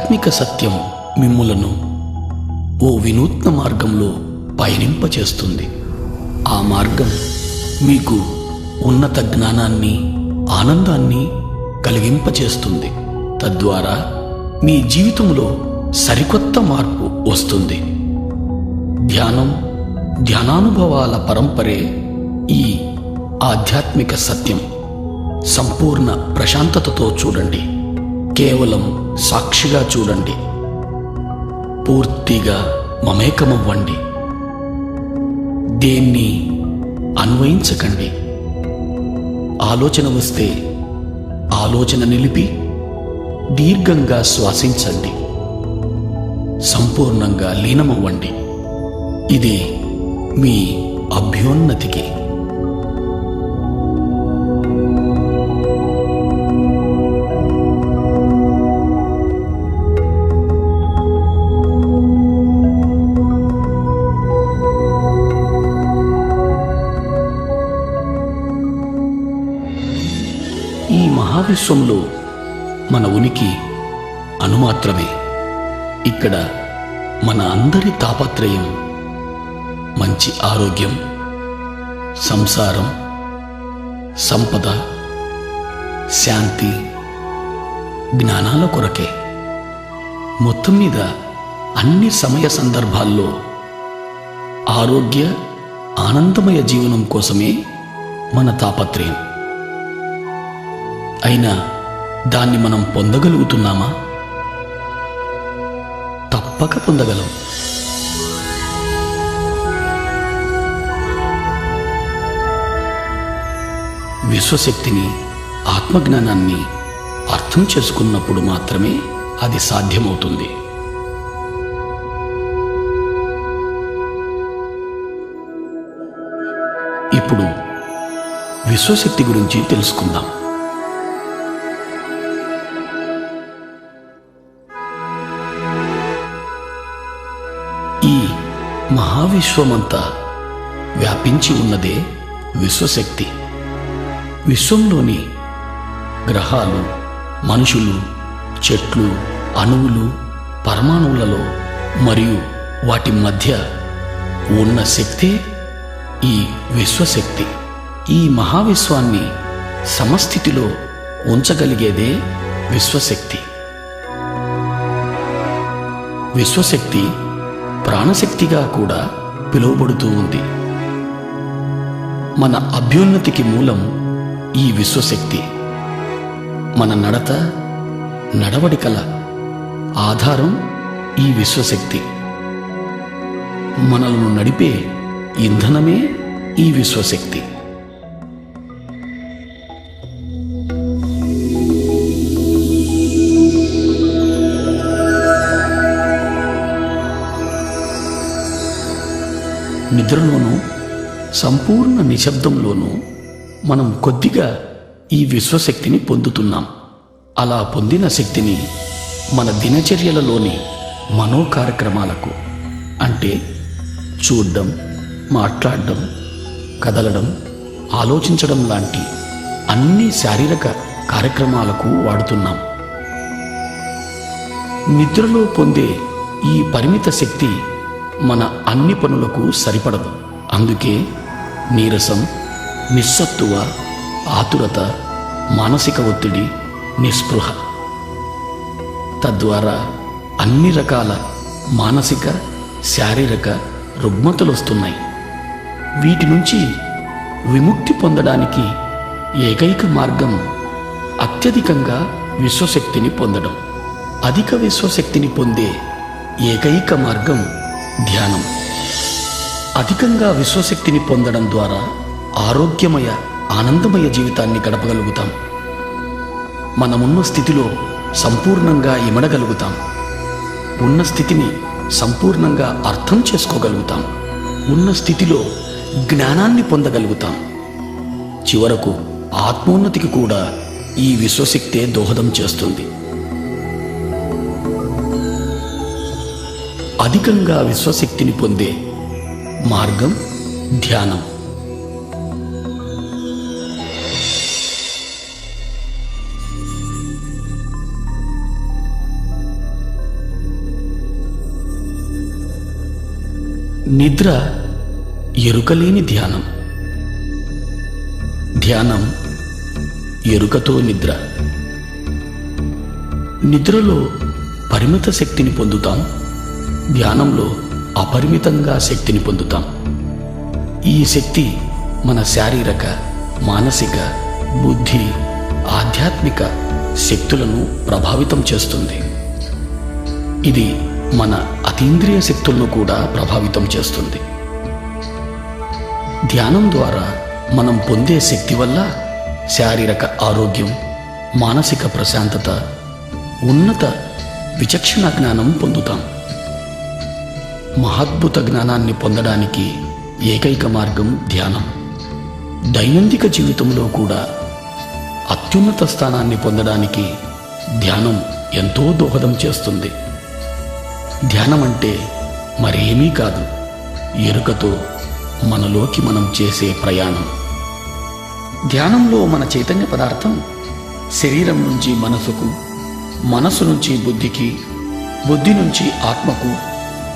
ఆధ్యాత్మిక సత్యం మిమ్ములను ఓ వినూత్న మార్గంలో పయనింపచేస్తుంది. ఆ మార్గం మీకు ఉన్నత జ్ఞానాన్ని, ఆనందాన్ని కలిగింపచేస్తుంది. తద్వారా మీ జీవితంలో సరికొత్త మార్పు వస్తుంది. ధ్యానం, ధ్యానానుభవాల పరంపరే ఈ ఆధ్యాత్మిక సత్యం. సంపూర్ణ ప్రశాంతతతో చూడండి. కేవలం సాక్షిగా చూడండి. పూర్తిగా మమేకమవ్వండి. దేన్ని అన్వయించకండి. ఆలోచన వస్తే ఆలోచన నిలిపి దీర్ఘంగా శ్వాసించండి. సంపూర్ణంగా లీనమవ్వండి. ఇది మీ అభ్యున్నతికి. ఈ మహావిశ్వంలో మన ఉనికి అణుమాత్రమే. ఇక్కడ మన అందరి తాపత్రయం మంచి ఆరోగ్యం, సంసారం, సంపద, శాంతి, జ్ఞానాల కొరకే. మొత్తం మీద అన్ని సమయ సందర్భాల్లో ఆరోగ్య, ఆనందమయ జీవనం కోసమే మన తాపత్రయం. అయినా దాన్ని మనం పొందగలుగుతున్నామా? తప్పక పొందగలం. విశ్వశక్తిని, ఆత్మజ్ఞానాన్ని అర్థం చేసుకున్నప్పుడు మాత్రమే అది సాధ్యమవుతుంది. ఇప్పుడు విశ్వశక్తి గురించి తెలుసుకుందాం. ఈ మహావిశ్వమంతా వ్యాపించి ఉన్నదే విశ్వశక్తి. విశ్వంలోని గ్రహాలు, మనుషులు, చెట్లు, అణువులు, పరమాణువులలో మరియు వాటి మధ్య ఉన్న శక్తే ఈ విశ్వశక్తి. ఈ మహావిశ్వాన్ని సమస్థితిలో ఉంచగలిగేదే విశ్వశక్తి. విశ్వశక్తి ప్రాణశక్తిగా కూడా పిలువబడుతూ ఉంది. మన అభ్యున్నతికి మూలం ఈ విశ్వశక్తి. మన నడత, నడవడికల ఆధారం ఈ విశ్వశక్తి. మనలను నడిపే ఇంధనమే ఈ విశ్వశక్తి. నిద్రలోనూ, సంపూర్ణ నిశ్శబ్దంలోనూ మనం కొద్దిగా ఈ విశ్వశక్తిని పొందుతున్నాం. అలా పొందిన శక్తిని మన దినచర్యలలోని మనో కార్యక్రమాలకు, అంటే చూడడం, మాట్లాడడం, కదలడం, ఆలోచించడం లాంటి అన్ని శారీరక కార్యక్రమాలకు వాడుతున్నాం. నిద్రలో పొందే ఈ పరిమిత శక్తి మన అన్ని పనులకు సరిపడదు. అందుకే నీరసం, నిస్సత్తువ, ఆతురత, మానసిక ఒత్తిడి, నిస్పృహ, తద్వారా అన్ని రకాల మానసిక, శారీరక రుగ్మతలు వస్తున్నాయి. వీటి నుంచి విముక్తి పొందడానికి ఏకైక మార్గం అత్యధికంగా విశ్వశక్తిని పొందడం. అధిక విశ్వశక్తిని పొందే ఏకైక మార్గం ధ్యానం. అధికంగా విశ్వశక్తిని పొందడం ద్వారా ఆరోగ్యమయ, ఆనందమయ జీవితాన్ని గడపగలుగుతాం. మనమున్న స్థితిలో సంపూర్ణంగా ఇమడగలుగుతాం. ఉన్న స్థితిని సంపూర్ణంగా అర్థం చేసుకోగలుగుతాం. ఉన్న స్థితిలో జ్ఞానాన్ని పొందగలుగుతాం. చివరకు ఆత్మోన్నతికి కూడా ఈ విశ్వశక్తే దోహదం చేస్తుంది. అధికంగా విశ్వశక్తిని పొందే మార్గం ధ్యానం. నిద్ర ఎరుకలేని ధ్యానం. ధ్యానం ఎరుకతో నిద్ర. నిద్రలో పరిమిత శక్తిని పొందుతాం, ధ్యానంలో అపరిమితంగా శక్తిని పొందుతాం. ఈ శక్తి మన శారీరక, మానసిక, బుద్ధి, ఆధ్యాత్మిక శక్తులను ప్రభావితం చేస్తుంది. ఇది మన అతీంద్రియ శక్తులను కూడా ప్రభావితం చేస్తుంది. ధ్యానం ద్వారా మనం పొందే శక్తి వల్ల శారీరక ఆరోగ్యం, మానసిక ప్రశాంతత, ఉన్నత విచక్షణ జ్ఞానం పొందుతాం. మహాద్భుత జ్ఞానాన్ని పొందడానికి ఏకైక మార్గం ధ్యానం. దైనందిక జీవితంలో కూడా అత్యున్నత స్థానాన్ని పొందడానికి ధ్యానం ఎంతో దోహదం చేస్తుంది. ధ్యానం అంటే మరేమీ కాదు, ఎరుకతో మనలోకి మనం చేసే ప్రయాణం. ధ్యానంలో మన చైతన్య పదార్థం శరీరం నుంచి మనసుకు, మనసు నుంచి బుద్ధికి, బుద్ధి నుంచి ఆత్మకు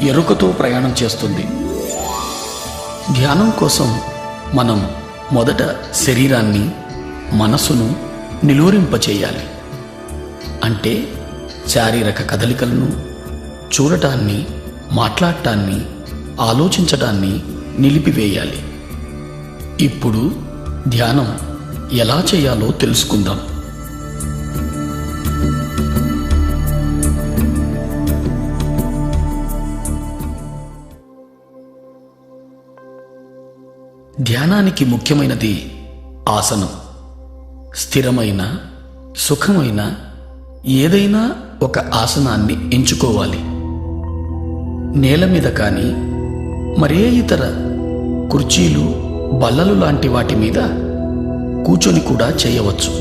ఎరుకతో ప్రయాణం చేస్తుంది. ధ్యానం కోసం మనం మొదట శరీరాన్ని, మనసును నిలువరింపచేయాలి. అంటే శారీరక కదలికలను, చూడటాన్ని, మాట్లాడటాన్ని, ఆలోచించటాన్ని నిలిపివేయాలి. ఇప్పుడు ధ్యానం ఎలా చేయాలో తెలుసుకుందాం. ధ్యానానికి ముఖ్యమైనది ఆసనం. స్థిరమైన, సుఖమైన ఏదైనా ఒక ఆసనాన్ని ఎంచుకోవాలి. నేల మీద కానీ, మరే ఇతర కుర్చీలు, బల్లలు లాంటి వాటి మీద కూర్చొని కూడా చేయవచ్చు.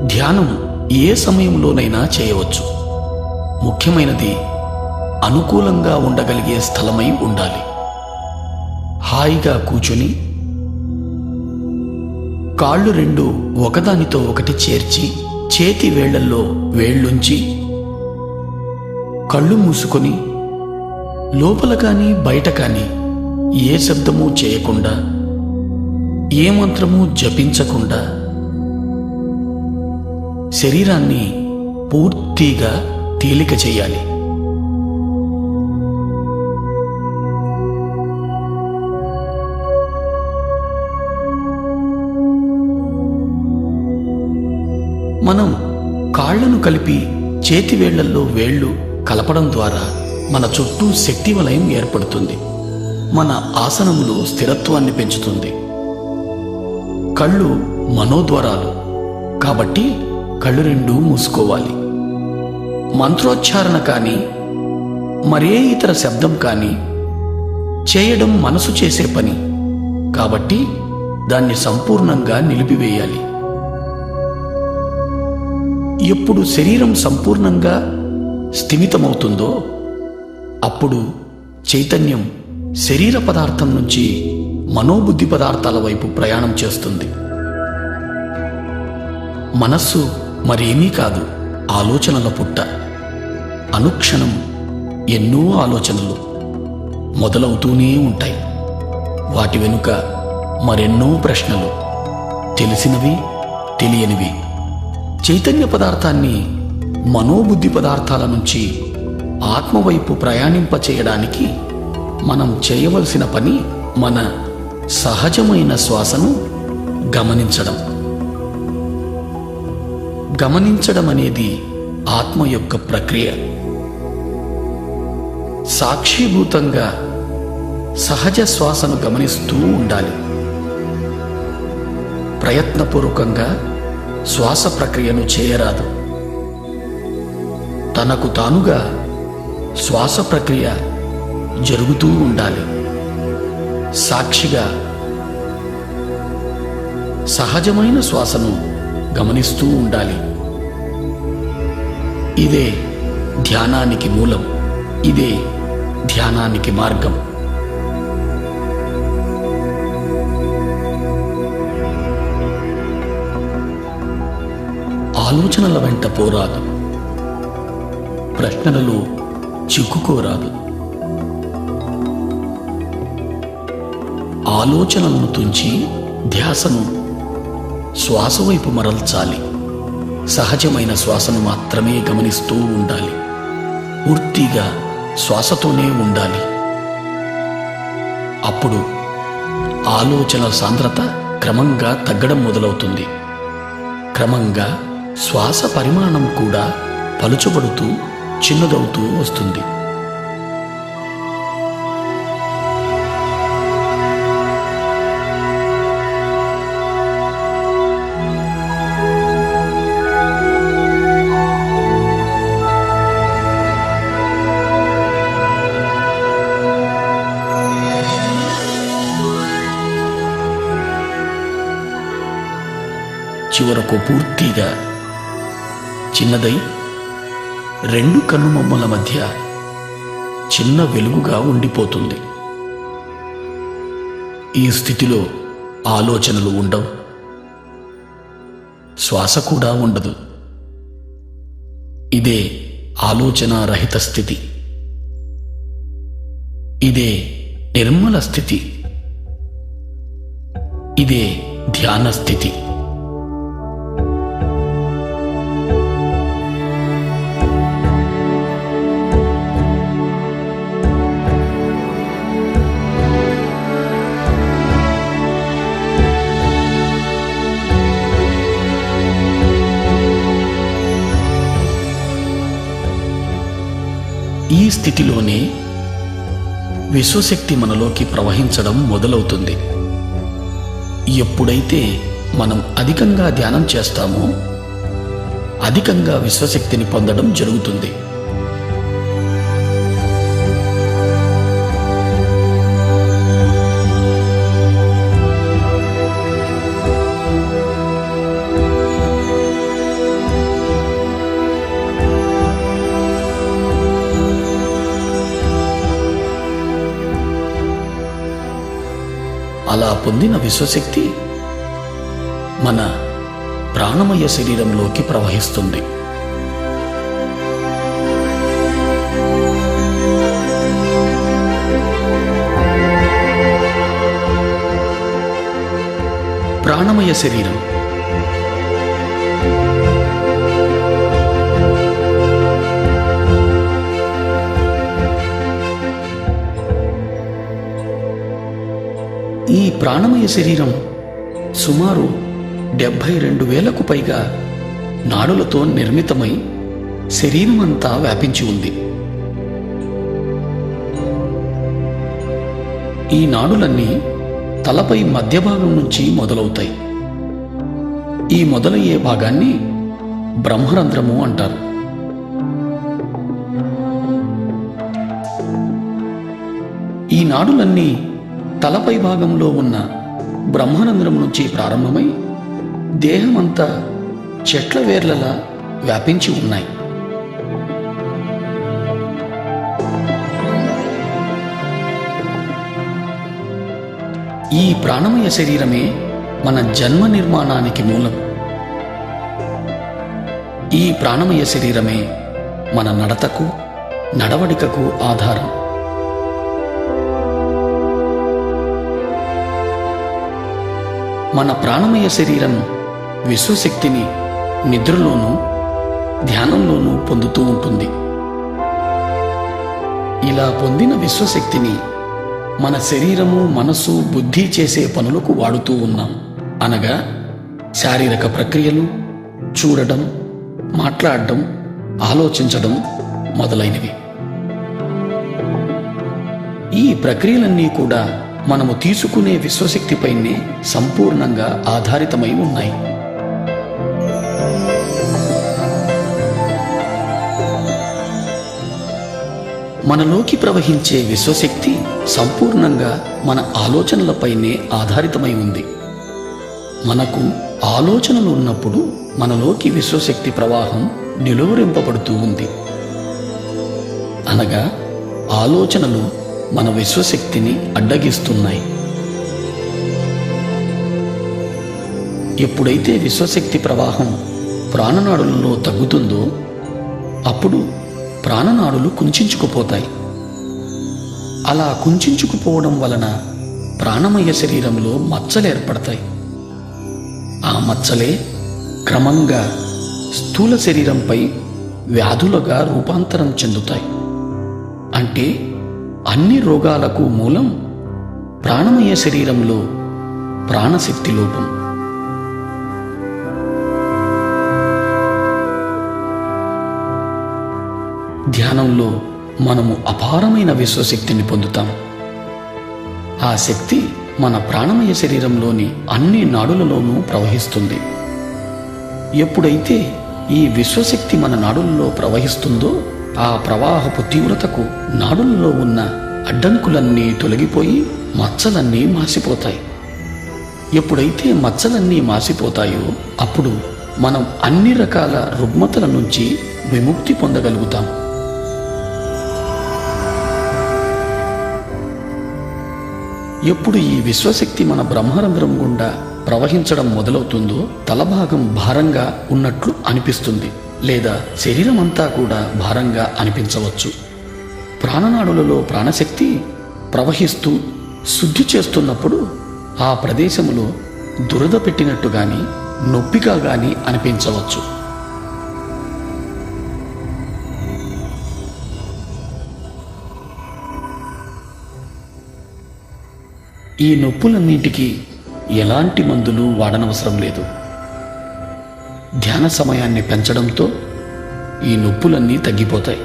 ధ్యానం ఏ సమయంలోనైనా చేయవచ్చు. ముఖ్యమైనది అనుకూలంగా ఉండగలిగే స్థలమై ఉండాలి. హాయిగా కూర్చొని కాళ్ళు రెండు ఒకదానితో ఒకటి చేర్చి, చేతి వేళ్లల్లో వేళ్లుంచి, కళ్ళు మూసుకొని లోపల కానీ బయట కానీ ఏ శబ్దమూ చేయకుండా, ఏ మంత్రమూ జపించకుండా శరీరాన్ని పూర్తిగా తేలిక చేయాలి. మనం కాళ్లను కలిపి చేతి వేళ్లల్లో వేళ్లు కలపడం ద్వారా మన చుట్టూ శక్తి వలయం ఏర్పడుతుంది. మన ఆసనములో స్థిరత్వాన్ని పెంచుతుంది. కళ్ళు మనోద్వారాలు కాబట్టి కళ్ళు రెండూ మూసుకోవాలి. మంత్రోచ్చారణ కానీ, మరే ఇతర శబ్దం కానీ చేయడం మనసు చేసే పని కాబట్టి దాన్ని సంపూర్ణంగా నిలిపివేయాలి. ఎప్పుడు శరీరం సంపూర్ణంగా స్థిమితమవుతుందో అప్పుడు చైతన్యం శరీర పదార్థం నుంచి మనోబుద్ధి పదార్థాల వైపు ప్రయాణం చేస్తుంది. మనస్సు మరేమీ కాదు, ఆలోచనల పుట్ట. అనుక్షణం ఎన్నో ఆలోచనలు మొదలవుతూనే ఉంటాయి. వాటి వెనుక మరెన్నో ప్రశ్నలు, తెలిసినవి, తెలియనివి. చైతన్య పదార్థాన్ని మనోబుద్ధి పదార్థాల నుంచి ఆత్మవైపు ప్రయాణింపచేయడానికి మనం చేయవలసిన పని మన సహజమైన శ్వాసను గమనించడం. గమనించడం అనేది ఆత్మ యొక్క ప్రక్రియ. సాక్షిభూతంగా సహజ శ్వాసను గమనిస్తూ ఉండాలి. ప్రయత్నపూర్వకంగా శ్వాస ప్రక్రియను చేయరాదు. తనకు తానుగా శ్వాస ప్రక్రియ జరుగుతూ ఉండాలి. సాక్షిగా సహజమైన శ్వాసను గమనిస్తూ ఉండాలి. ఇదే ధ్యానానికి మూలం. ఇదే ధ్యానానికి మార్గం. ఆలోచనల వెంట పోరాదు. ప్రశ్నలలో చిక్కుకోరాదు. ఆలోచనలను తుంచి ధ్యాసను శ్వాస వైపు మరల్చాలి. సహజమైన శ్వాసను మాత్రమే గమనిస్తూ ఉండాలి. పూర్తిగా శ్వాసతోనే ఉండాలి. అప్పుడు ఆలోచనల సాంద్రత క్రమంగా తగ్గడం మొదలవుతుంది. క్రమంగా శ్వాస పరిమాణం కూడా పలుచబడుతూ చిన్నదవుతూ వస్తుంది. చివరకు పూర్తిగా చిన్నదై రెండు కన్నుమొమ్మల మధ్య చిన్న వెలుగుగా ఉండిపోతుంది. ఈ స్థితిలో ఆలోచనలు ఉండవు, శ్వాస కూడా ఉండదు. ఇదే ఆలోచన రహిత స్థితి. ఇదే నిర్మల స్థితి. ఇదే ధ్యాన స్థితి. ఈ స్థితిలోనే విశ్వశక్తి మనలోకి ప్రవహించడం మొదలవుతుంది. ఎప్పుడైతే మనం అధికంగా ధ్యానం చేస్తామో అధికంగా విశ్వశక్తిని పొందడం జరుగుతుంది. అలా పొందిన విశ్వశక్తి మన ప్రాణమయ శరీరంలోకి ప్రవహిస్తుంది. ప్రాణమయ శరీరం ఈ ప్రాణమయ శరీరం సుమారు 72,000కు పైగా నాడులతో నిర్మితమై శరీరం అంతా వ్యాపించి ఉంది. ఈ నాడులన్నీ తలపై మధ్య భాగం నుంచి మొదలవుతాయి. ఈ మొదలయ్యే భాగాన్ని బ్రహ్మరంధ్రము అంటారు. ఈ నాడులన్నీ తలపై భాగంలో ఉన్న బ్రహ్మరంధ్రం నుంచి ప్రారంభమై దేహమంతా చెట్ల వేర్లలా వ్యాపించి ఉన్నాయి. ఈ ప్రాణమయ శరీరమే మన జన్మ నిర్మాణానికి మూలం. ఈ ప్రాణమయ శరీరమే మన నడతకు, నడవడికకు ఆధారం. మన ప్రాణమయ శరీరం విశ్వశక్తిని నిద్రలోనూ ధ్యానంలోనూ పొందుతూ ఉంటుంది. ఇలా పొందిన విశ్వశక్తిని మన శరీరము, మనసు, బుద్ధి చేసే పనులకు వాడుతూ ఉన్నాం. అనగా శారీరక ప్రక్రియలు, చూడడం, మాట్లాడడం, ఆలోచించడం మొదలైనవి. ఈ ప్రక్రియలన్నీ కూడా మనము తీసుకునే విశ్వశక్తిపైనే సంపూర్ణంగా ఆధారితమై ఉన్నాయి. మనలోకి ప్రవహించే విశ్వశక్తి సంపూర్ణంగా మన ఆలోచనలపైనే ఆధారితమై ఉంది. మనకు ఆలోచనలు ఉన్నప్పుడు మనలోకి విశ్వశక్తి ప్రవాహం నిలువరింపబడుతూ ఉంది. అనగా ఆలోచనలు మన విశ్వశక్తిని అడ్డగిస్తున్నాయి. ఎప్పుడైతే విశ్వశక్తి ప్రవాహం ప్రాణనాడులలో తగ్గుతుందో అప్పుడు ప్రాణనాడులు కుంచుకుపోతాయి. అలా కుంచుకుపోవడం వలన ప్రాణమయ శరీరంలో మచ్చలు ఏర్పడతాయి. ఆ మచ్చలే క్రమంగా స్థూల శరీరంపై వ్యాధులుగా రూపాంతరం చెందుతాయి. అంటే అన్ని రోగాలకు మూలం ప్రాణమయ శరీరంలో ప్రాణశక్తి లోపం. ధ్యానంలో మనము అపారమైన విశ్వశక్తిని పొందుతాం. ఆ శక్తి మన ప్రాణమయ శరీరంలోని అన్ని నాడులలోనూ ప్రవహిస్తుంది. ఎప్పుడైతే ఈ విశ్వశక్తి మన నాడులలో ప్రవహిస్తుందో ఆ ప్రవాహపు తీవ్రతకు నాడులలో ఉన్న అడ్డంకులన్నీ తొలగిపోయి మచ్చలన్నీ మాసిపోతాయి. ఎప్పుడైతే మచ్చలన్నీ మాసిపోతాయో అప్పుడు మనం అన్ని రకాల రుగ్మతల నుంచి విముక్తి పొందగలుగుతాం. ఎప్పుడు ఈ విశ్వశక్తి మన బ్రహ్మరంధ్రం గుండా ప్రవహించడం మొదలవుతుందో తలభాగం భారంగా ఉన్నట్లు అనిపిస్తుంది, లేదా శరీరం అంతా కూడా భారంగా అనిపించవచ్చు. ప్రాణనాడులలో ప్రాణశక్తి ప్రవహిస్తూ శుద్ధి చేస్తున్నప్పుడు ఆ ప్రదేశంలో దురద పెట్టినట్టు గాని నొప్పిగా గాని అనిపించవచ్చు. ఈ నొప్పులన్నింటికీ ఎలాంటి మందులు వాడనవసరం లేదు. ధ్యాన సమయాన్ని పెంచడంతో ఈ నొప్పులన్నీ తగ్గిపోతాయి.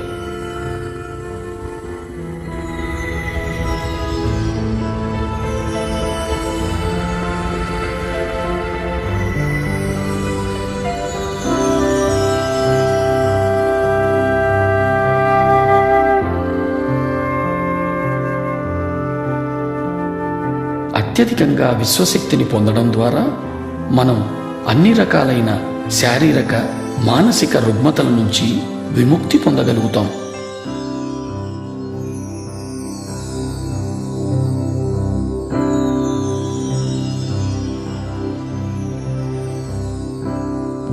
అత్యధికంగా విశ్వశక్తిని పొందడం ద్వారా మనం అన్ని రకాలైన శారీరక మానసిక రుగ్మతల నుంచి విముక్తి పొందగలుగుతాం.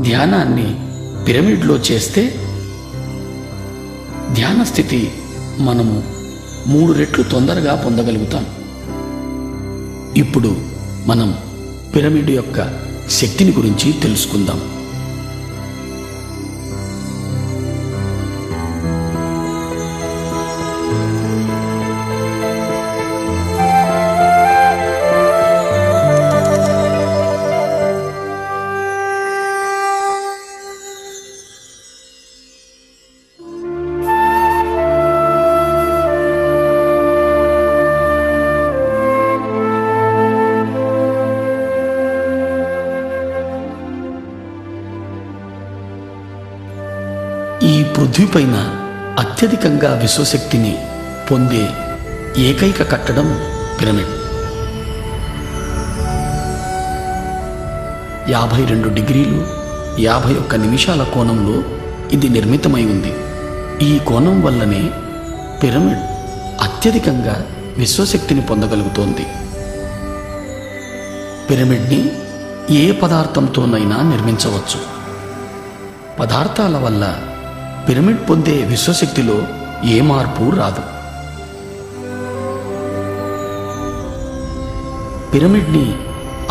ధ్యానాన్ని పిరమిడ్లో చేస్తే ధ్యాన స్థితి మనము 3 రెట్లు తొందరగా పొందగలుగుతాం. ఇప్పుడు మనం పిరమిడ్ యొక్క శక్తిని గురించి తెలుసుకుందాం. ఈ పృథ్వీపైన అత్యధికంగా విశ్వశక్తిని పొందే ఏకైక కట్టడం పిరమిడ్. 52 డిగ్రీలు 51 నిమిషాల కోణంలో ఇది నిర్మితమై ఉంది. ఈ కోణం వల్లనే పిరమిడ్ అత్యధికంగా విశ్వశక్తిని పొందగలుగుతోంది. పిరమిడ్ని ఏ పదార్థంతోనైనా నిర్మించవచ్చు. పదార్థాల వల్ల పిరమిడ్ పొందే విశ్వశక్తిలో ఏ మార్పు రాదు. పిరమిడ్ని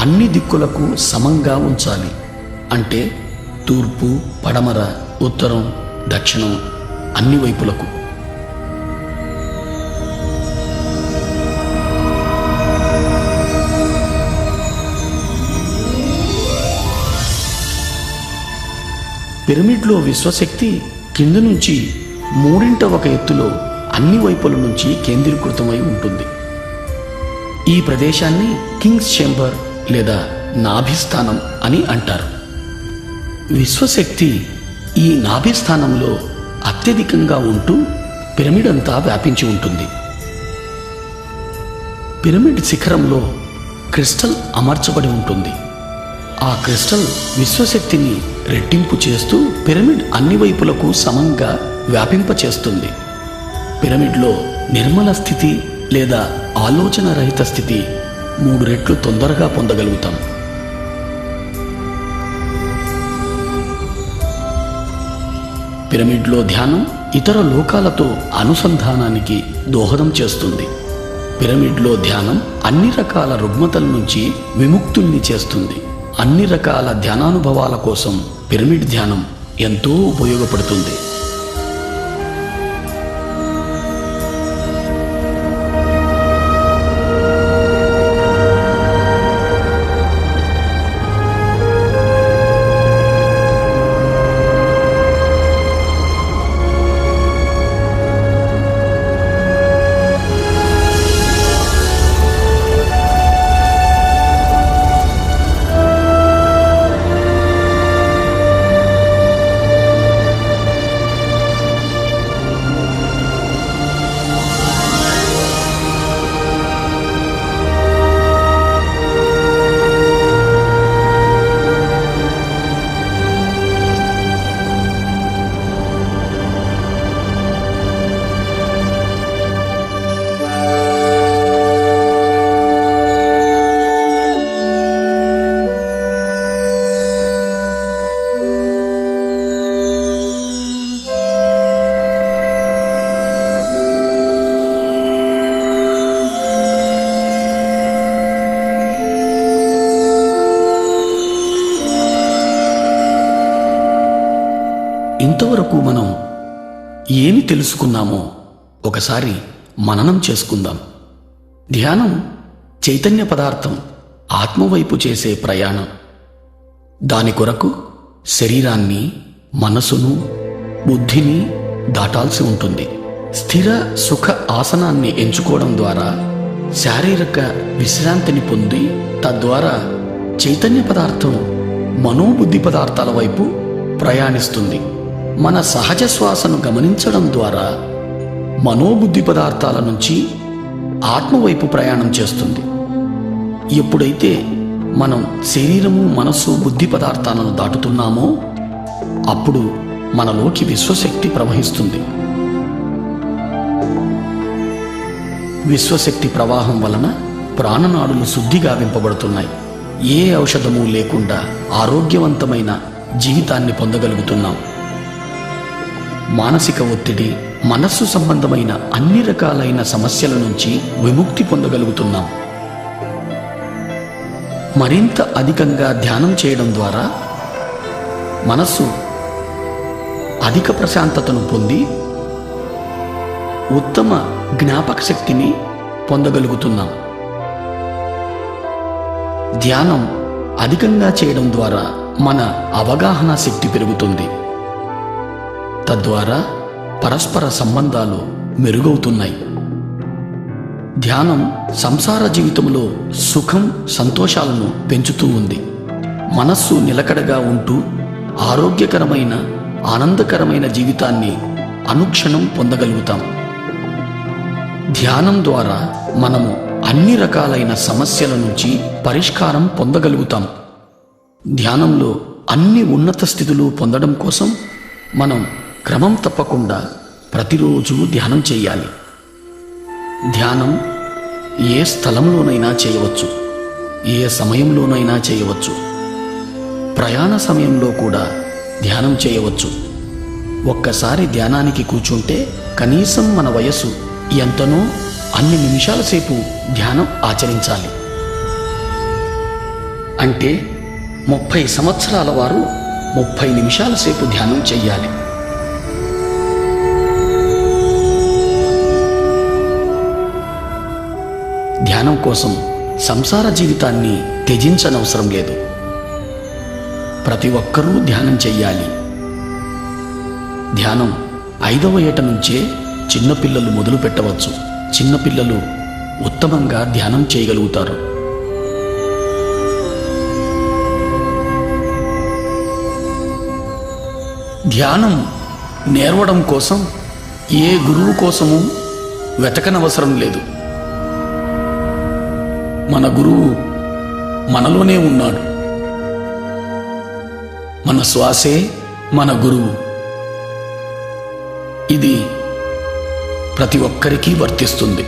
అన్ని దిక్కులకు సమంగా ఉంచాలి. అంటే తూర్పు, పడమర, ఉత్తరం, దక్షిణం అన్ని వైపులకు. పిరమిడ్లో విశ్వశక్తి కింద నుంచి 3/1 ఎత్తులో అన్ని వైపుల నుంచి కేంద్రీకృతమై ఉంటుంది. ఈ ప్రదేశాన్ని కింగ్స్ చేంబర్ లేదా నాభిస్థానం అని అంటారు. విశ్వశక్తి ఈ నాభిస్థానంలో అత్యధికంగా ఉంటూ పిరమిడ్ అంతా వ్యాపించి ఉంటుంది. పిరమిడ్ శిఖరంలో క్రిస్టల్ అమర్చబడి ఉంటుంది. ఆ క్రిస్టల్ విశ్వశక్తిని రెట్టింపు చేస్తూ పిరమిడ్ అన్ని వైపులకు సమంగా వ్యాపింపచేస్తుంది. పిరమిడ్లో నిర్మల స్థితి లేదా ఆలోచన రహిత స్థితి 3 రెట్లు తొందరగా పొందగలుగుతాం. పిరమిడ్లో ధ్యానం ఇతర లోకాలతో అనుసంధానానికి దోహదం చేస్తుంది. పిరమిడ్లో ధ్యానం అన్ని రకాల రుగ్మతల నుంచి విముక్తుల్ని చేస్తుంది. అన్ని రకాల ధ్యానానుభవాల కోసం పిరమిడ్ ధ్యానం ఎంతో ఉపయోగపడుతుంది. ఇంతవరకు మనం ఏమి తెలుసుకున్నామో ఒకసారి మననం చేసుకుందాం. ధ్యానం చైతన్య పదార్థం ఆత్మవైపు చేసే ప్రయాణం. దాని కొరకు శరీరాన్ని, మనసును, బుద్ధిని దాటాల్సి ఉంటుంది. స్థిర సుఖ ఆసనాన్ని ఎంచుకోవడం ద్వారా శారీరక విశ్రాంతిని పొంది తద్వారా చైతన్య పదార్థం మనోబుద్ధి పదార్థాల వైపు ప్రయాణిస్తుంది. మన సహజ శ్వాసను గమనించడం ద్వారా మనోబుద్ధి పదార్థాల నుంచి ఆత్మవైపు ప్రయాణం చేస్తుంది. ఎప్పుడైతే మనం శరీరము, మనస్సు, బుద్ధి పదార్థాలను దాటుతున్నామో అప్పుడు మనలోకి విశ్వశక్తి ప్రవహిస్తుంది. విశ్వశక్తి ప్రవాహం వలన ప్రాణనాడులు శుద్ధిగా వింపబడుతున్నాయి. ఏ ఔషధము లేకుండా ఆరోగ్యవంతమైన జీవితాన్ని పొందగలుగుతున్నాం. మానసిక ఒత్తిడి, మనస్సు సంబంధమైన అన్ని రకాలైన సమస్యల నుంచి విముక్తి పొందగలుగుతున్నాం. మరింత అధికంగా ధ్యానం చేయడం ద్వారా మనస్సు అధిక ప్రశాంతతను పొంది ఉత్తమ జ్ఞాపక శక్తిని పొందగలుగుతున్నాం. ధ్యానం అధికంగా చేయడం ద్వారా మన అవగాహన శక్తి పెరుగుతుంది. తద్వారా పరస్పర సంబంధాలు మెరుగవుతున్నాయి. ధ్యానం సంసార జీవితంలో సుఖం, సంతోషాలను పెంచుతూ ఉంది. మనస్సు నిలకడగా ఉంటూ ఆరోగ్యకరమైన, ఆనందకరమైన జీవితాన్ని అనుక్షణం పొందగలుగుతాం. ధ్యానం ద్వారా మనము అన్ని రకాలైన సమస్యల నుంచి పరిష్కారం పొందగలుగుతాం. ధ్యానంలో అన్ని ఉన్నత స్థితులు పొందడం కోసం మనం క్రమం తప్పకుండా ప్రతిరోజు ధ్యానం చేయాలి. ధ్యానం ఏ స్థలంలోనైనా చేయవచ్చు, ఏ సమయంలోనైనా చేయవచ్చు. ప్రయాణ సమయంలో కూడా ధ్యానం చేయవచ్చు. ఒక్కసారి ధ్యానానికి కూర్చుంటే కనీసం మన వయస్సు ఎంతనో అన్ని నిమిషాల సేపు ధ్యానం ఆచరించాలి. అంటే 30 సంవత్సరాల వారు 30 నిమిషాల సేపు ధ్యానం చెయ్యాలి. ధ్యానం కోసం సంసార జీవితాన్ని త్యజించనవసరం లేదు. ప్రతి ఒక్కరూ ధ్యానం చెయ్యాలి. ధ్యానం 5వ ఏట నుంచే చిన్నపిల్లలు మొదలు పెట్టవచ్చు. చిన్నపిల్లలు ఉత్తమంగా ధ్యానం చేయగలుగుతారు. ధ్యానం నేర్వడం కోసం ఏ గురువు కోసము వెతకనవసరం లేదు. మన గురువు మనలోనే ఉన్నాడు. మన శ్వాసే మన గురువు. ఇది ప్రతి ఒక్కరికి వర్తిస్తుంది.